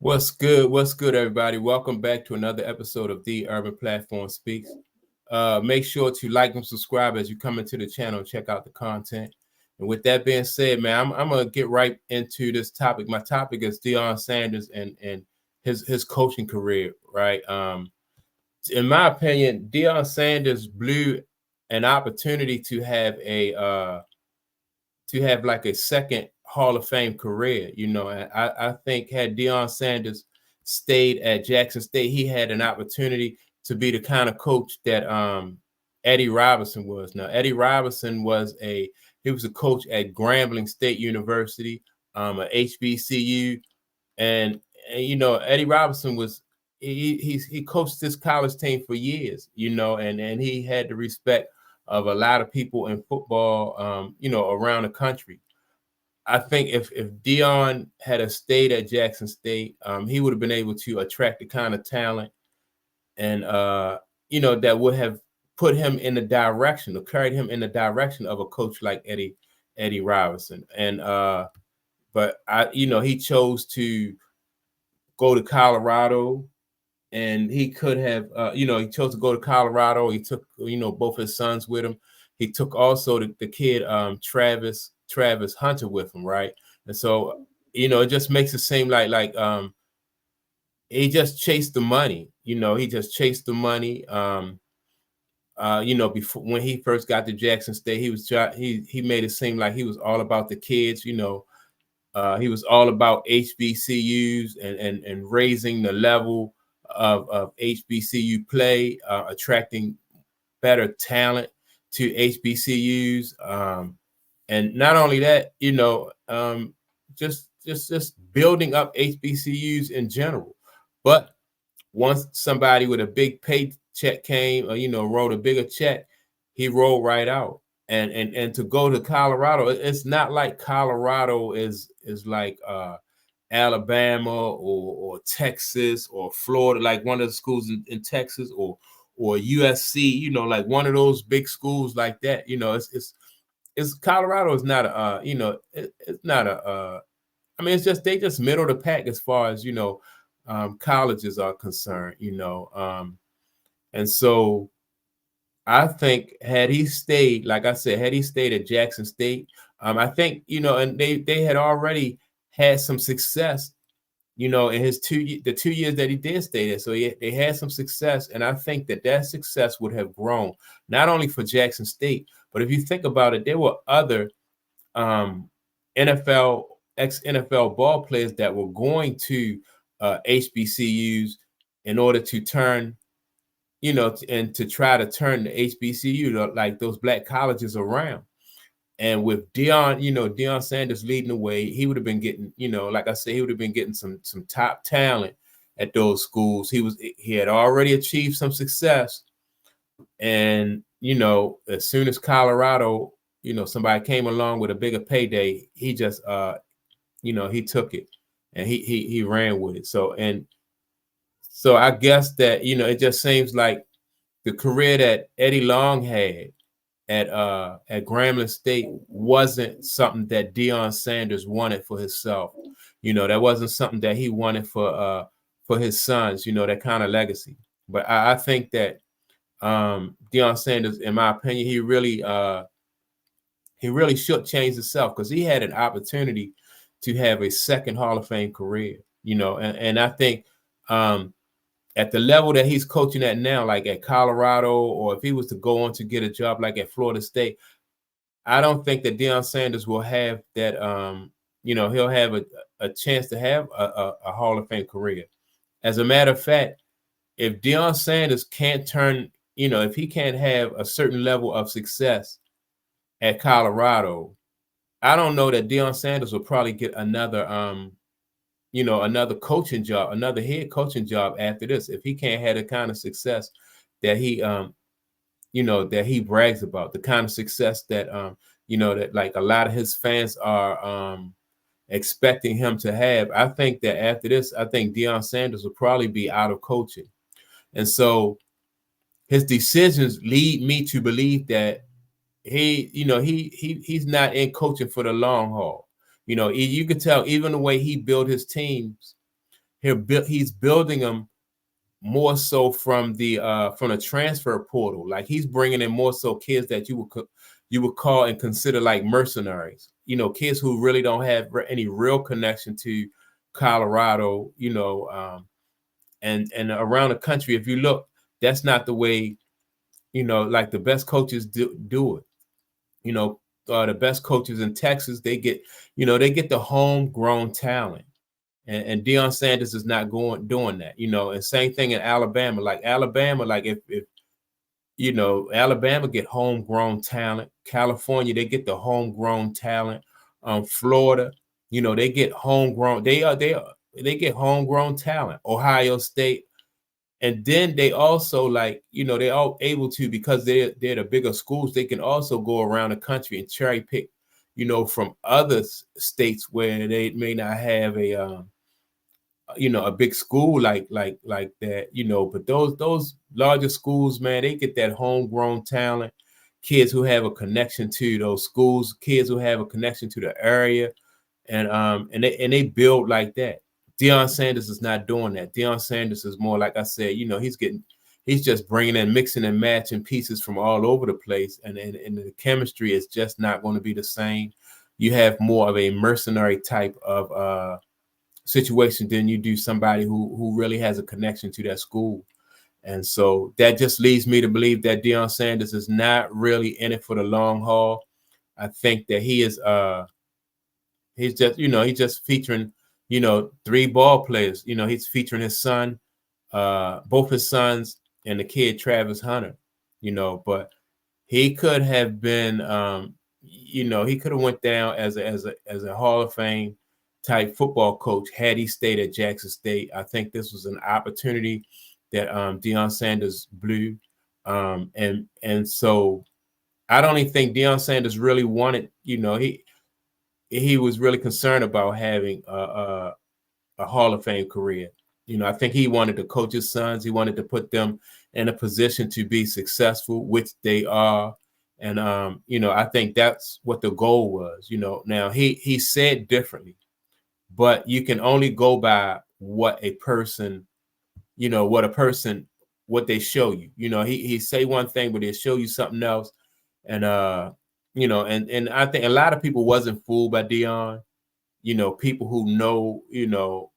What's good? What's good, everybody? Welcome back to another episode of The Urban Platform Speaks. Make sure to like and subscribe as you come into the channel and check out the content. And with that being said, man, I'm gonna get right into this topic. My topic is Deion Sanders and his coaching career, right? In my opinion, Deion Sanders blew an opportunity to have like a second Hall of Fame career. And I think had Deion Sanders stayed at Jackson State, he had an opportunity to be the kind of coach that Eddie Robinson was. Now, Eddie Robinson was a coach at Grambling State University, a HBCU, and Eddie Robinson was he coached this college team for years, and he had the respect of a lot of people in football, around the country. I think if Deion had a stayed at Jackson State, he would have been able to attract the kind of talent and that would have put him in the direction or carried him in the direction of a coach like Eddie Robinson. And but he chose to go to Colorado, and he could have, he chose to go to Colorado. He took, both his sons with him. He took also the kid, Travis Hunter with him, right? And so, it just makes it seem like he just chased the money. He just chased the money. Before when he first got to Jackson State, he made it seem like he was all about the kids. He was all about HBCUs and raising the level of HBCU play, attracting better talent to HBCUs, and not only that, just building up HBCUs in general. But once somebody with a big paycheck came, wrote a bigger check, he rolled right out. And to go to Colorado, it's not like Colorado is like Alabama or Texas or Florida, like one of the schools in Texas or USC, like one of those big schools like that. It's Colorado is not it's not I mean, it's just they just middle of the pack as far as colleges are concerned. And so I think had he stayed, like I said, had he stayed at Jackson State, I think, and they had already had some success, in his the 2 years that he did stay there. So they had some success, and I think that success would have grown not only for Jackson State, but if you think about it, there were other ex-NFL ball players that were going to HBCUs in order to turn and to try to turn the HBCU, like those black colleges, around. And with Deion Sanders leading the way, he would have been getting, like I said, he would have been getting some top talent at those schools. He had already achieved some success. And, as soon as Colorado, somebody came along with a bigger payday, he just, he took it and he ran with it. So I guess that, it just seems like the career that Eddie Long had at Grambling State wasn't something that Deion Sanders wanted for himself. That wasn't something that he wanted for his sons, that kind of legacy. But I think that Deion Sanders, in my opinion, he really shortchanged himself, because he had an opportunity to have a second Hall of Fame career, and I think at the level that he's coaching at now, like at Colorado, or if he was to go on to get a job like at Florida State, I don't think that Deion Sanders will have that, he'll have a chance to have a Hall of Fame career. As a matter of fact, if Deion Sanders can't turn, if he can't have a certain level of success at Colorado, I don't know that Deion Sanders will probably get another another coaching job, another head coaching job after this, if he can't have the kind of success that he that he brags about, the kind of success that that like a lot of his fans are expecting him to have. I think that after this, I think Deion Sanders will probably be out of coaching. And so his decisions lead me to believe that he's not in coaching for the long haul. You can tell even the way he built his teams, he's building them more so from the transfer portal. Like he's bringing in more so kids that you would call and consider like mercenaries. You know, kids who really don't have any real connection to Colorado. You know, and around the country, if you look, that's not the way. You know, like the best coaches do it. You know, the best coaches in Texas, they get the homegrown talent. And Deion Sanders is not doing that, you know. And same thing in Alabama. Like if you know, Alabama get homegrown talent. California, they get the homegrown talent. Florida, you know, they get homegrown. They get homegrown talent. Ohio State, and then they also, like, you know, they're all able to, because they're the bigger schools, they can also go around the country and cherry pick, you know, from other states where they may not have a you know, a big school like that, you know. But those larger schools, man, they get that homegrown talent, kids who have a connection to those schools, kids who have a connection to the area, and they build like that. Deion Sanders is not doing that. Deion Sanders is more, like I said, you know, he's just bringing in, mixing and matching pieces from all over the place, and the chemistry is just not going to be the same. You have more of a mercenary type of situation than you do somebody who really has a connection to that school. And so that just leads me to believe that Deion Sanders is not really in it for the long haul. I think that he's just featuring, you know, 3 ball players. You know, he's featuring his son, both his sons, and the kid Travis Hunter, you know. But he could have been, you know, he could have went down as a Hall of Fame type football coach had he stayed at Jackson State. I think this was an opportunity that Deion Sanders blew, and so I don't even think Deion Sanders really wanted. You know, he was really concerned about having a Hall of Fame career. You know, I think he wanted to coach his sons. He wanted to put them in a position to be successful, which they are. And you know, I think that's what the goal was. You know, now he said differently, but you can only go by what a person, you know, what they show you. You know, he say one thing, but he'll show you something else. And you know, and I think a lot of people wasn't fooled by Deion. You know, people who know, you know,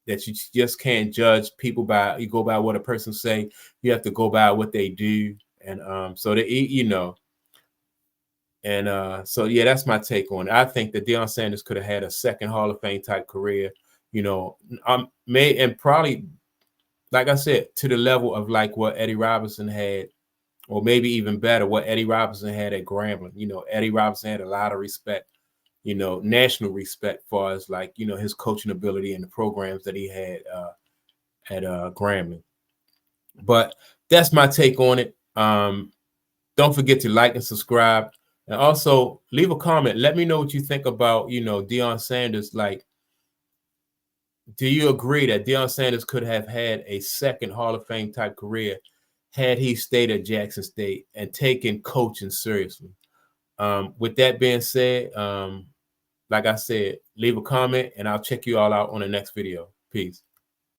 that you just can't judge people by, you go by what a person say. You have to go by what they do. And so they, you know, and so yeah, that's my take on it. I think that Deion Sanders could have had a second Hall of Fame type career, you know, and probably, like I said, to the level of like what Eddie Robinson had, or maybe even better, what Eddie Robinson had at Grambling. You know, Eddie Robinson had a lot of respect, you know, national respect, for as like, you know, his coaching ability and the programs that he had at Grambling. But that's my take on it. Don't forget to like and subscribe, and also leave a comment. Let me know what you think about, you know, Deion Sanders. Like, do you agree that Deion Sanders could have had a second Hall of Fame type career had he stayed at Jackson State and taken coaching seriously? With that being said, like I said, leave a comment and I'll check you all out on the next video. Peace.